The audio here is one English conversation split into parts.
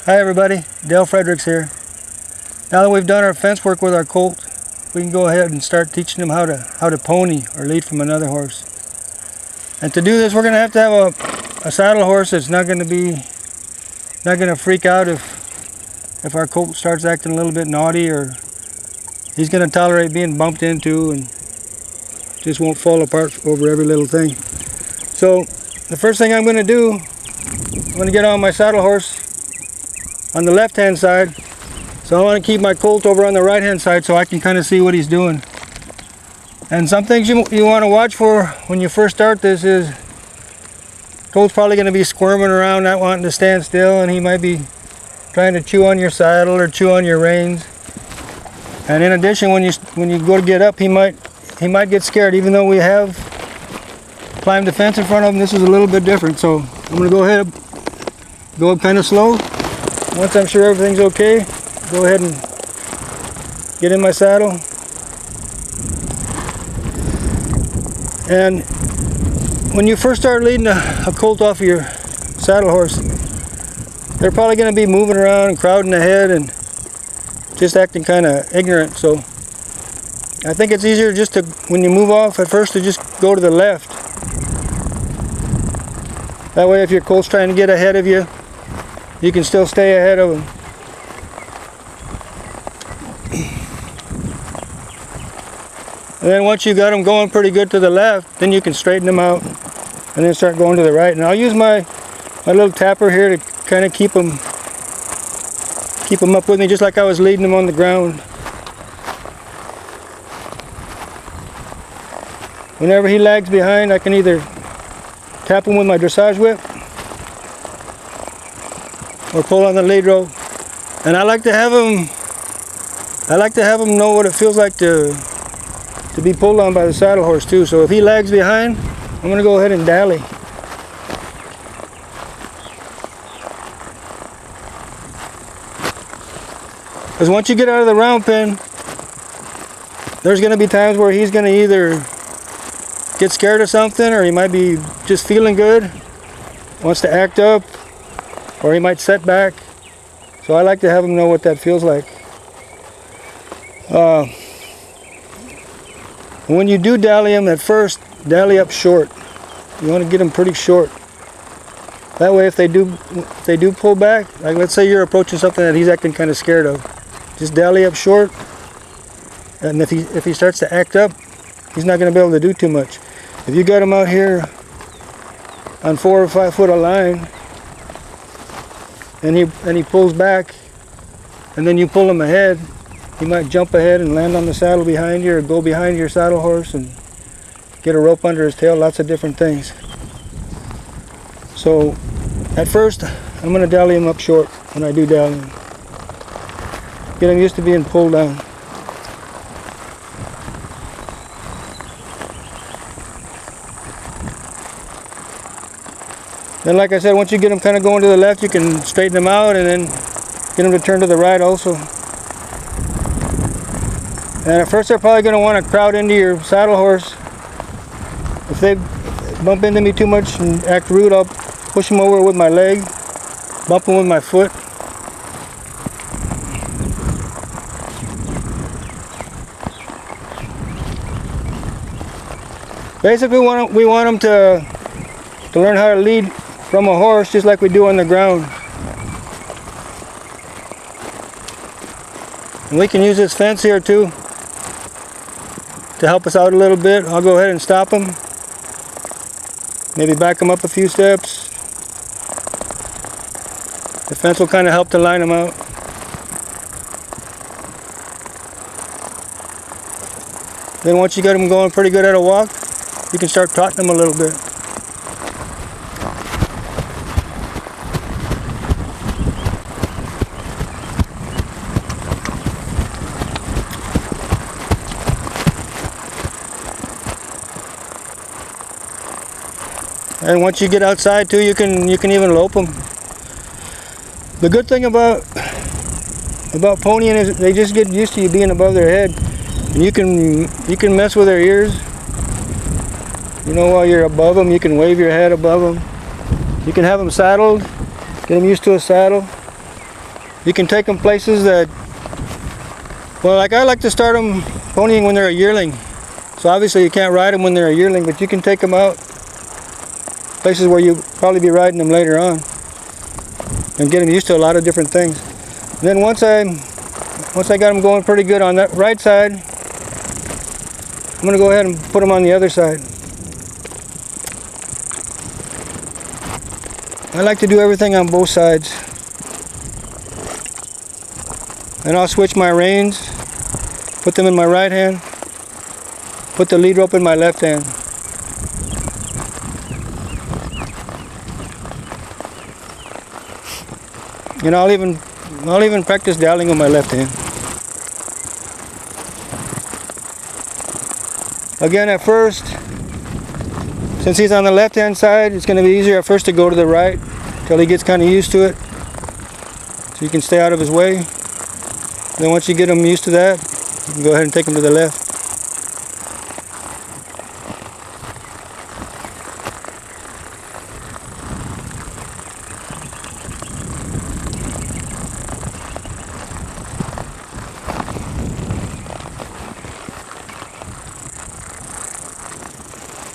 Hi everybody, Dale Fredericks here. Now that we've done our fence work with our colt, we can go ahead and start teaching them how to pony or lead from another horse. And to do this, we're going to have a saddle horse that's not going to freak out if our colt starts acting a little bit naughty, or he's going to tolerate being bumped into and just won't fall apart over every little thing. So the first thing I'm going to do, I'm going to get on my saddle horse on the left hand side. So I want to keep my colt over on the right hand side so I can kind of see what he's doing. And some things you want to watch for when you first start this is colt's probably going to be squirming around, not wanting to stand still, and he might be trying to chew on your saddle or chew on your reins. And in addition, when you go to get up, he might get scared. Even though we have climbed the fence in front of him, this is a little bit different. So I'm going to go ahead, go up kind of slow. Once I'm sure everything's okay, go ahead and get in my saddle. And when you first start leading a colt off of your saddle horse, they're probably going to be moving around and crowding ahead and just acting kind of ignorant. So I think it's easier just to, when you move off at first, to just go to the left. That way if your colt's trying to get ahead of you, you can still stay ahead of him. And then once you got them going pretty good to the left, then you can straighten them out and then start going to the right. And I'll use my little tapper here to kind of keep them up with me, just like I was leading them on the ground. Whenever he lags behind, I can either tap him with my dressage whip or pull on the lead rope. And I like to have him know what it feels like to be pulled on by the saddle horse too. So if he lags behind, I'm going to go ahead and dally. Because once you get out of the round pen, there's going to be times where he's going to either get scared of something, or he might be just feeling good, wants to act up, or he might set back. So I like to have him know what that feels like. When you do dally him, at first, dally up short. You want to get them pretty short. That way if they do pull back, like let's say you're approaching something that he's acting kind of scared of, just dally up short, and if he starts to act up, he's not going to be able to do too much. If you got him out here on 4 or 5 foot of line, and he pulls back, and then you pull him ahead, he might jump ahead and land on the saddle behind you, or go behind your saddle horse and get a rope under his tail. Lots of different things. So at first I'm going to dally him up short when I do dally him. Get him used to being pulled down. Then, like I said, once you get them kind of going to the left, you can straighten them out and then get them to turn to the right also. And at first they're probably going to want to crowd into your saddle horse. If they bump into me too much and act rude, I'll push them over with my leg, bump them with my foot. Basically we want them to learn how to lead from a horse, just like we do on the ground. And we can use this fence here too to help us out a little bit. I'll go ahead and stop him, maybe back him up a few steps. The fence will kind of help to line him out. Then once you get him going pretty good at a walk, you can start trotting him a little bit. And once you get outside too, you can even lope them. The good thing about ponying is they just get used to you being above their head, and you can mess with their ears. You know, while you're above them, you can wave your head above them. You can have them saddled, get them used to a saddle. You can take them places that, well, like I like to start them ponying when they're a yearling. So obviously you can't ride them when they're a yearling, but you can take them out places where you'll probably be riding them later on and get them used to a lot of different things. And then once I got them going pretty good on that right side, I'm going to go ahead and put them on the other side. I like to do everything on both sides. And I'll switch my reins, put them in my right hand, put the lead rope in my left hand. And I'll even practice dallying with my left hand. Again, at first, since he's on the left hand side, it's going to be easier at first to go to the right until he gets kind of used to it, so you can stay out of his way. Then once you get him used to that, you can go ahead and take him to the left.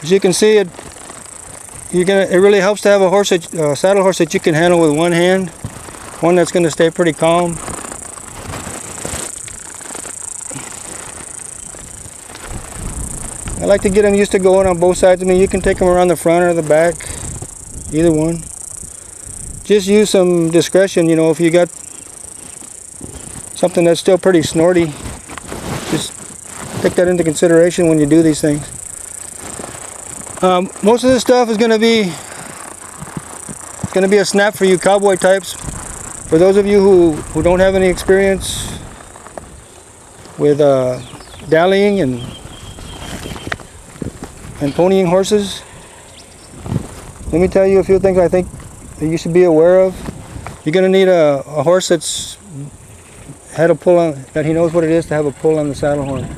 As you can see, it really helps to have a horse, saddle horse that you can handle with one hand, one that's going to stay pretty calm. I like to get them used to going on both sides. I mean, you can take them around the front or the back, either one. Just use some discretion, you know, if you got something that's still pretty snorty, just take that into consideration when you do these things. Most of this stuff is going to be a snap for you cowboy types. For those of you who don't have any experience with dallying and ponying horses, let me tell you a few things I think that you should be aware of. You're going to need a horse that's had a pull on, that he knows what it is to have a pull on the saddle horn.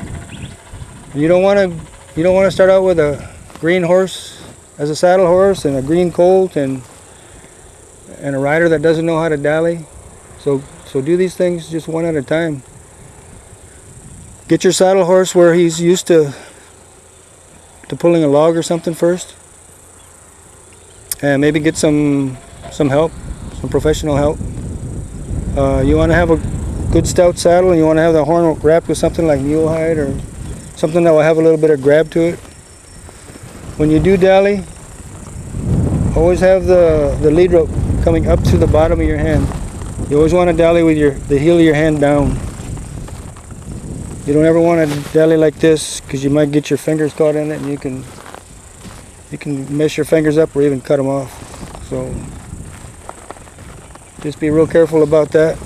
You don't want to start out with a green horse as a saddle horse and a green colt and a rider that doesn't know how to dally. So do these things just one at a time. Get your saddle horse where he's used to pulling a log or something first, and maybe get some help, some professional help. You want to have a good stout saddle, and you want to have the horn wrapped with something like mule hide or something that will have a little bit of grab to it. When you do dally, always have the lead rope coming up to the bottom of your hand. You always want to dally with the heel of your hand down. You don't ever want to dally like this, because you might get your fingers caught in it, and you can mess your fingers up or even cut them off. So just be real careful about that.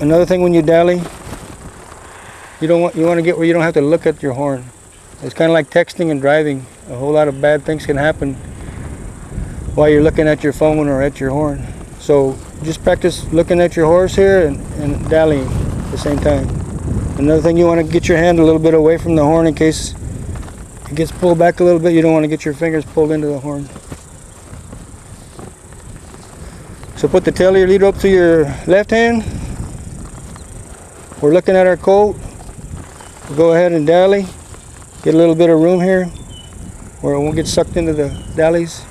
Another thing when you dally, you want to get where you don't have to look at your horn. It's kind of like texting and driving. A whole lot of bad things can happen while you're looking at your phone or at your horn. So just practice looking at your horse here and dallying at the same time. Another thing, you want to get your hand a little bit away from the horn in case it gets pulled back a little bit. You don't want to get your fingers pulled into the horn. So put the tail of your lead rope to your left hand. We're looking at our colt. We'll go ahead and dally. Get a little bit of room here where it won't get sucked into the dallies.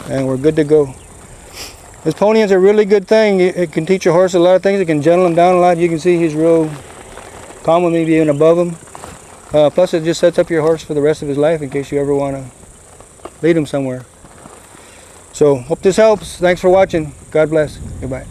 And we're good to go. This ponying is a really good thing. It can teach a horse a lot of things. It can gentle him down a lot. You can see he's real calm, maybe even above him. Plus it just sets up your horse for the rest of his life in case you ever want to lead him somewhere. So hope this helps. Thanks for watching. God bless. Goodbye.